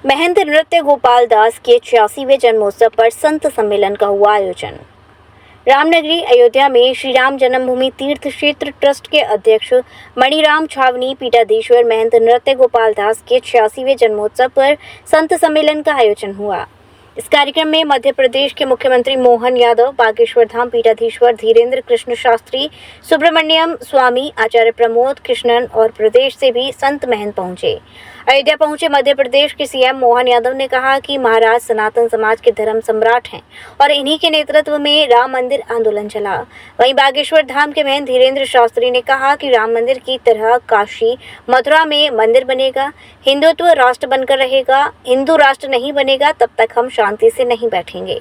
महंत नृत्य गोपाल दास के 86वें जन्मोत्सव पर संत सम्मेलन का हुआ आयोजन। रामनगरी अयोध्या में श्री राम जन्मभूमि तीर्थ क्षेत्र ट्रस्ट के अध्यक्ष मणिराम छावनी पीठाधीश्वर महंत नृत्य गोपाल दास के 86वें जन्मोत्सव पर संत सम्मेलन का आयोजन हुआ। इस कार्यक्रम में मध्य प्रदेश के मुख्यमंत्री मोहन यादव, बागेश्वर धाम पीठाधीश्वर धीरेन्द्र कृष्ण शास्त्री, सुब्रमण्यम स्वामी, आचार्य प्रमोद कृष्णन और प्रदेश से भी संत महंत पहुंचे। अयोध्या पहुंचे मध्य प्रदेश के सीएम मोहन यादव ने कहा कि महाराज सनातन समाज के धर्म सम्राट हैं और इन्हीं के नेतृत्व में राम मंदिर आंदोलन चला। वहीं बागेश्वर धाम के महंत धीरेन्द्र शास्त्री ने कहा कि राम मंदिर की तरह काशी मथुरा में मंदिर बनेगा, हिंदुत्व राष्ट्र बनकर रहेगा। हिंदू राष्ट्र नहीं बनेगा तब तक हम शांति से नहीं बैठेंगे।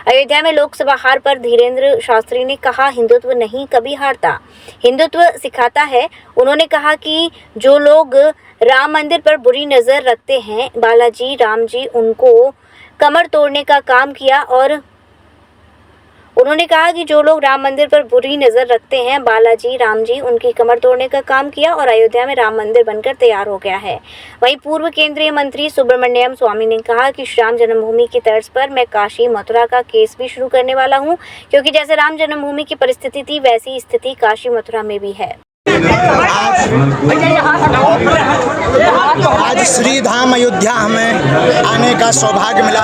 अयोध्या में लोकसभा हार पर धीरेन्द्र शास्त्री ने कहा, हिंदुत्व नहीं कभी हारता, हिंदुत्व सिखाता है। उन्होंने कहा कि जो लोग राम मंदिर पर बुरी नज़र रखते हैं, बालाजी राम जी उनको कमर तोड़ने का काम किया और उन्होंने कहा कि जो लोग राम मंदिर पर बुरी नज़र रखते हैं, बालाजी राम जी उनकी कमर तोड़ने का काम किया और अयोध्या में राम मंदिर बनकर तैयार हो गया है। वहीं पूर्व केंद्रीय मंत्री सुब्रमण्यम स्वामी ने कहा कि श्री राम जन्मभूमि की तर्ज पर मैं काशी मथुरा का केस भी शुरू करने वाला हूं, क्योंकि जैसे राम जन्मभूमि की परिस्थिति थी वैसी स्थिति काशी मथुरा में भी है। आज श्री धाम अयोध्या हमें आने का सौभाग्य मिला।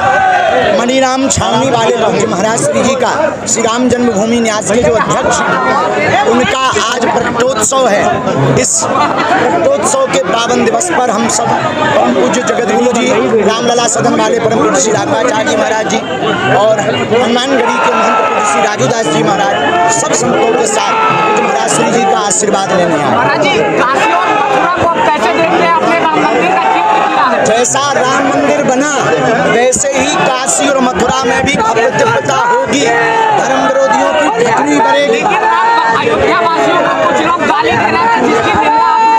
मणिराम छावनी वाले जी महाराज श्री जी का श्री राम जन्मभूमि न्यास के जो अध्यक्ष हैं उनका आज प्रकटोत्सव है। इस प्रकटोत्सव के पावन दिवस पर हम सब परम पूज्य जगतगुरु जी रामलला सदन वाले परम पूज्य श्री राघवाचार्य जी महाराज जी और हनुमानगढ़ी के महंत पूज्य श्री राजूदास जी महाराज सब संतों के साथ महाराज श्री जी का आशीर्वाद लेने आए। जैसा राम मंदिर बना वैसे ही काशी और मथुरा में भी भव्यता होगी, धर्म विरोधियों की पृथ्वी बनेगी।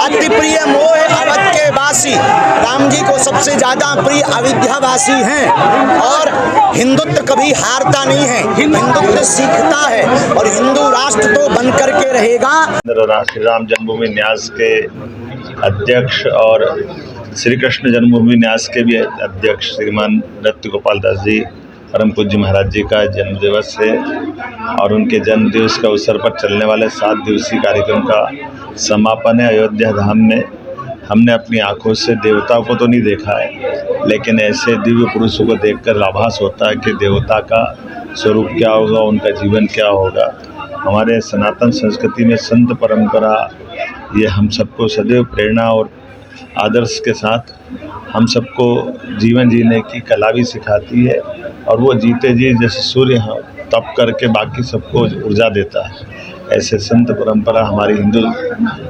अति प्रिय मोह अवध के वासी राम जी को सबसे ज्यादा प्रिय अयोध्यावासी हैं और हिंदुत्व कभी हारता नहीं है, हिंदुत्व सीखता है और हिंदू राष्ट्र तो बन करके रहेगा। श्री राम जन्मभूमि न्यास के अध्यक्ष और श्री कृष्ण जन्मभूमि न्यास के भी अध्यक्ष श्रीमान नृत्य गोपाल दास जी परम पूज्य महाराज जी का जन्म दिवस है और उनके जन्म दिवस का अवसर पर चलने वाले 7 दिवसीय कार्यक्रम का समापन है। अयोध्या धाम में हमने अपनी आंखों से देवताओं को तो नहीं देखा है, लेकिन ऐसे दिव्य पुरुषों को देखकर आभास होता है कि देवता का स्वरूप क्या होगा, उनका जीवन क्या होगा। हमारे सनातन संस्कृति में संत परंपरा ये हम सबको सदैव प्रेरणा और आदर्श के साथ हम सबको जीवन जीने की कला भी सिखाती है और वो जीते जी जैसे सूर्य तप करके बाकी सबको ऊर्जा देता है, ऐसे संत परंपरा हमारी हिंदू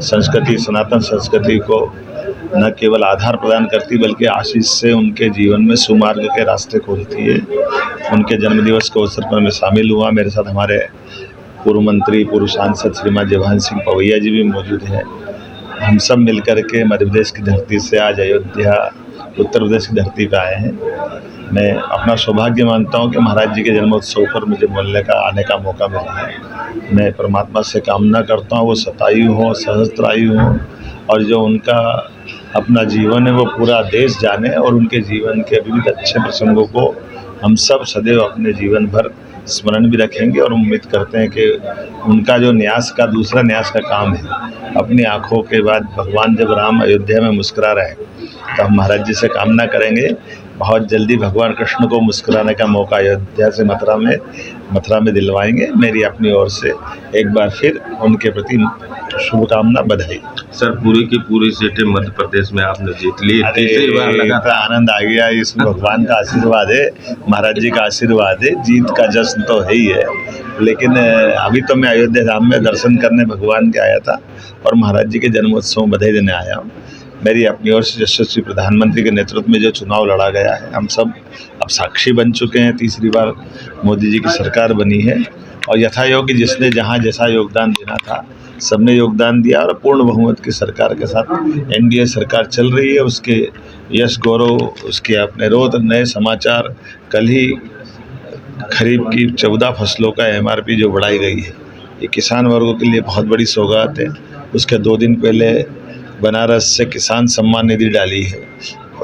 संस्कृति सनातन संस्कृति को न केवल आधार प्रदान करती बल्कि आशीष से उनके जीवन में सुमार्ग के रास्ते खोलती है। उनके जन्मदिवस के अवसर पर मैं शामिल हुआ। मेरे साथ हमारे पूर्व मंत्री पूर्व सांसद श्रीमान जयभान सिंह पवैया जी भी मौजूद हैं। हम सब मिलकर के मध्य प्रदेश की धरती से आज अयोध्या उत्तर प्रदेश की धरती पर आए हैं। मैं अपना सौभाग्य मानता हूं कि महाराज जी के जन्मोत्सव पर मुझे बोलने का आने का मौका मिला है। मैं परमात्मा से कामना करता हूं वो शतायु हों सहस्त्रायु हों और जो उनका अपना जीवन है वो पूरा देश जाने और उनके जीवन के विविध अच्छे प्रसंगों को हम सब सदैव अपने जीवन भर स्मरण भी रखेंगे और उम्मीद करते हैं कि उनका जो न्यास का दूसरा न्यास का काम है, अपनी आँखों के बाद भगवान जब राम अयोध्या में मुस्कुरा रहे तो हम महाराज जी से कामना करेंगे बहुत जल्दी भगवान कृष्ण को मुस्कुराने का मौका अयोध्या से मथुरा में दिलवाएंगे। मेरी अपनी ओर से एक बार फिर उनके प्रति शुभकामना बधाई। सर पूरी की पूरी सीटें मध्य प्रदेश में आपने जीत ली, तीसरी बार लगातार आनंद आ गया। इसमें भगवान का आशीर्वाद है, महाराज जी का आशीर्वाद है, जीत का जश्न तो है ही है। लेकिन अभी तो मैं अयोध्या धाम में दर्शन करने भगवान के आया था और महाराज जी के जन्मोत्सव में बधाई देने आया हूँ। मेरी अपनी ओर से यशस्वी प्रधानमंत्री के नेतृत्व में जो चुनाव लड़ा गया है, हम सब अब साक्षी बन चुके हैं। तीसरी बार मोदी जी की सरकार बनी है और यथायोग्य जिसने जहाँ जैसा योगदान देना था सबने योगदान दिया और पूर्ण बहुमत की सरकार के साथ एनडीए सरकार चल रही है। उसके यश गौरव, उसके अपने रोज नए समाचार। कल ही खरीफ की 14 फसलों का एमआरपी जो बढ़ाई गई है, ये किसान वर्गों के लिए बहुत बड़ी सौगात है। उसके 2 दिन पहले बनारस से किसान सम्मान निधि डाली है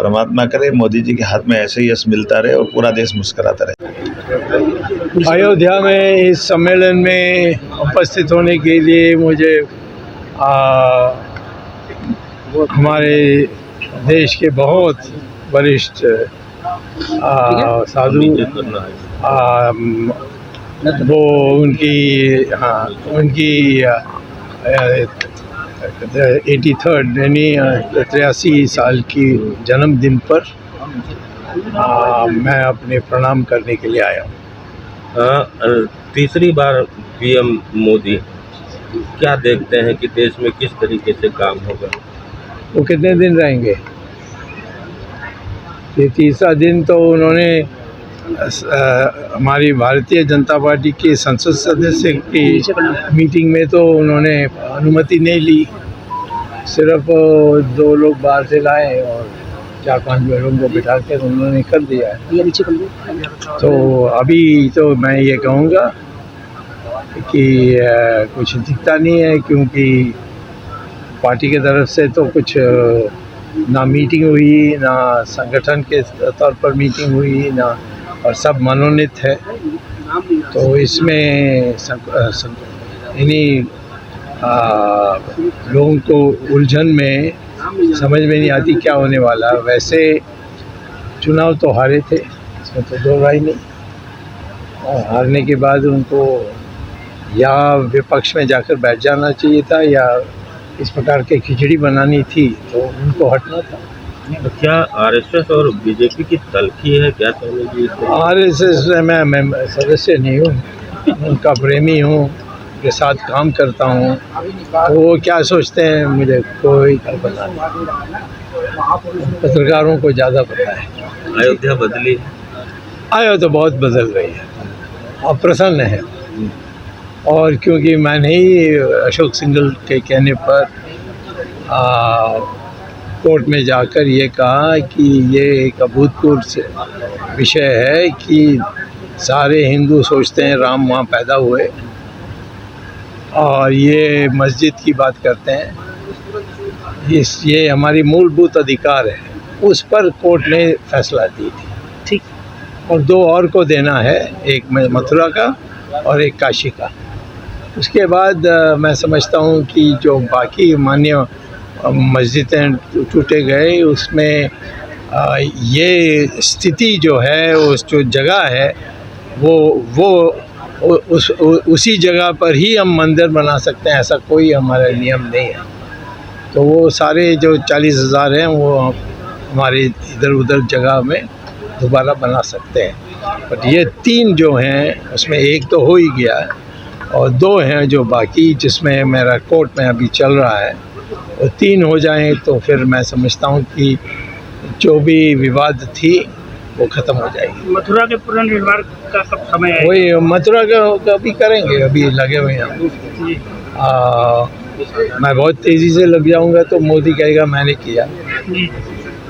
परमात्मा करे मोदी जी के हाथ में ऐसे ही यश मिलता रहे और पूरा देश मुस्कुराता रहे। अयोध्या में इस सम्मेलन में उपस्थित होने के लिए मुझे हमारे देश के बहुत वरिष्ठ साधु वो उनकी 83rd यानी 83 साल की जन्मदिन पर मैं अपने प्रणाम करने के लिए आया हूँ। तीसरी बार पीएम मोदी, क्या देखते हैं कि देश में किस तरीके से काम होगा? वो कितने दिन रहेंगे? ये तीसरा दिन तो उन्होंने हमारी भारतीय जनता पार्टी के संसद सदस्य की मीटिंग में तो उन्होंने अनुमति नहीं ली, सिर्फ 2 लोग बाहर से लाए और 4-5 लोगों को बिठा कर उन्होंने कर दिया है। तो अभी तो मैं ये कहूँगा कि कुछ दिखता नहीं है, क्योंकि पार्टी की तरफ से तो कुछ ना मीटिंग हुई, ना संगठन के तौर पर मीटिंग हुई, ना, और सब मनोनीत है। तो इसमें इन्हीं लोगों को उलझन में समझ में नहीं आती क्या होने वाला। वैसे चुनाव तो हारे थे, इसमें तो दो राय नहीं, और हारने के बाद उनको या विपक्ष में जाकर बैठ जाना चाहिए था, या इस प्रकार की खिचड़ी बनानी थी तो उनको हटना था। तो क्या आरएसएस और बीजेपी की तलखी है क्या स्वामी जी? आरएसएस में मैं सदस्य नहीं हूँ, उनका प्रेमी हूँ, उनके साथ काम करता हूँ। वो क्या सोचते हैं मुझे कोई पता नहीं, पत्रकारों को ज़्यादा पता है। अयोध्या बदली? अयोध्या बहुत बदल रही है और प्रसन्न है। और क्योंकि मैंने ही अशोक सिंघल के कहने पर कोर्ट में जाकर ये कहा कि ये एक अभूतपूर्व विषय है कि सारे हिंदू सोचते हैं राम वहाँ पैदा हुए, और ये मस्जिद की बात करते हैं, ये हमारी मूलभूत अधिकार है, उस पर कोर्ट ने फैसला दी थी। ठीक, और 2 और को देना है, एक मथुरा का और एक काशी का। उसके बाद मैं समझता हूँ कि जो बाकी मान्य मस्जिदें टूटे गए, उसमें ये स्थिति जो है, उस जो जगह है वो उसी जगह पर ही हम मंदिर बना सकते हैं, ऐसा कोई हमारा नियम नहीं है। तो वो सारे जो 40,000 हैं वो हमारे इधर उधर जगह में दोबारा बना सकते हैं। बट ये 3 जो हैं उसमें एक तो हो ही गया है, और 2 हैं जो बाकी, जिसमें मेरा कोर्ट में अभी चल रहा है, वो 3 हो जाएं तो फिर मैं समझता हूँ कि जो भी विवाद थी वो ख़त्म हो जाएगी। मथुरा के पुनर्निर्माण का कब समय है? वही मथुरा का अभी करेंगे, अभी लगे हुए हैं। मैं बहुत तेज़ी से लग जाऊँगा तो मोदी कहेगा मैंने किया,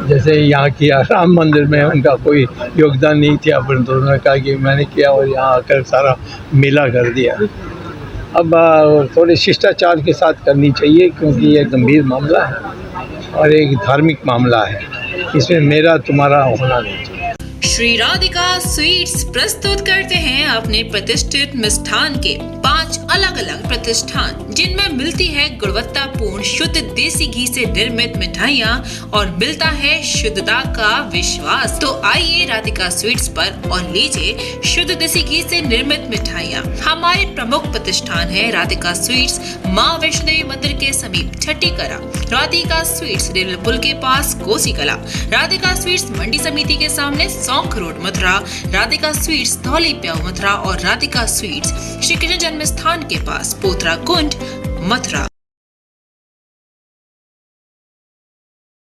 जैसे यहाँ किया। राम मंदिर में उनका कोई योगदान नहीं था, परंतु उन्होंने कहा कि मैंने किया और यहाँ आकर सारा मेला कर दिया। अब थोड़े शिष्टाचार के साथ करनी चाहिए, क्योंकि ये गंभीर मामला है और एक धार्मिक मामला है, इसमें मेरा तुम्हारा होना नहीं चाहिए। श्री राधिका स्वीट्स प्रस्तुत करते हैं अपने प्रतिष्ठित मिष्ठान के 5 अलग अलग प्रतिष्ठान, जिनमें मिलती है गुणवत्तापूर्ण शुद्ध देसी घी से निर्मित मिठाइयाँ और मिलता है शुद्धता का विश्वास। तो आइए राधिका स्वीट्स पर और लीजिए शुद्ध देसी घी से निर्मित मिठाइयाँ। हमारे प्रमुख प्रतिष्ठान है राधिका स्वीट्स, माँ वैष्णो देवी मंदिर के समीप छठी कला, राधिका स्वीट्स रेल पुल के पास कोसी कला, राधिका स्वीट्स मंडी समिति के सामने सौंख रोड मथुरा, राधिका स्वीट्स धौली प्याऊ मथुरा और राधिका स्वीट्स श्री कृष्ण जन्म स्थान के पास पोथरा कुंड मथुरा।